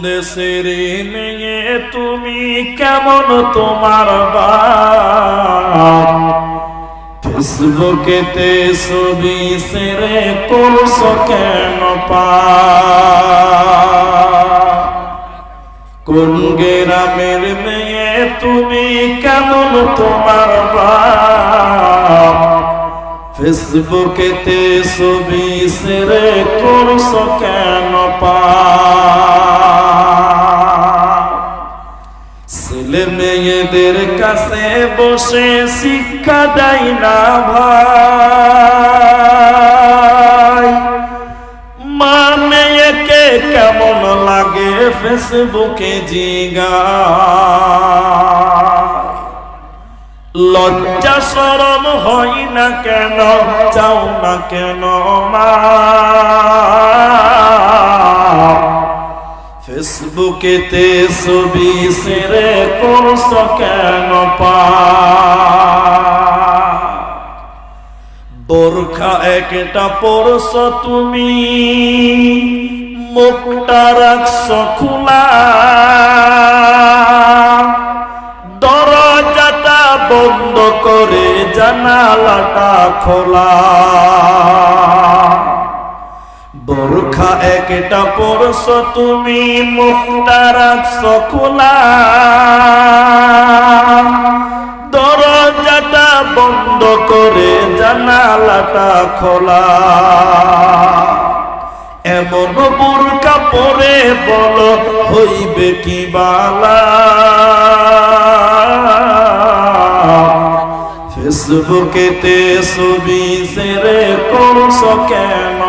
দেশের মেয়ে তুমি কেমন তোমার বাপ ফেসবুকেতে ছবি ছেড়ে করছো কেন কোন গ্রামের মেয়ে তুমি কেমন তোমার বাপ ফেসবুকেতে ছবি ছেড়ে করছো কেন ছেলে মেয়েদের কাছে বসে শিক্ষা দেয় না ভাই মা মেয়েকে কেমন লাগে ফেসবুকে জিগা লজ্জা শরম হয় না কেন চাও না কেন মা ফেসবুকেতে ছবি ছেড়ে করছো কেন বোরখা একটা পরছো তুমি মুখটা রাখছো খোলা দরজাটা বন্ধ করে জানালাটা খোলা বোরখা একটা পরছো তুমি মুখটা রাখছো খোলা দরজাটা বন্ধ করে জানালাটা খোলা এমন বোরখা পরে বলো হইবে কি বালা ফেসবুকেতে ছবি ছেড়ে করছো কেন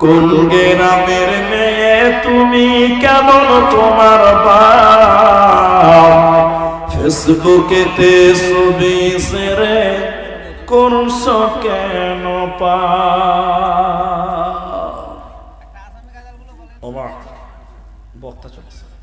কোন গ্রামের মেয়ে তুমি কেমন তোমার বাপ ফেসবুকেতে ছবি ছেড়ে করছো কেন বক্তা চলছে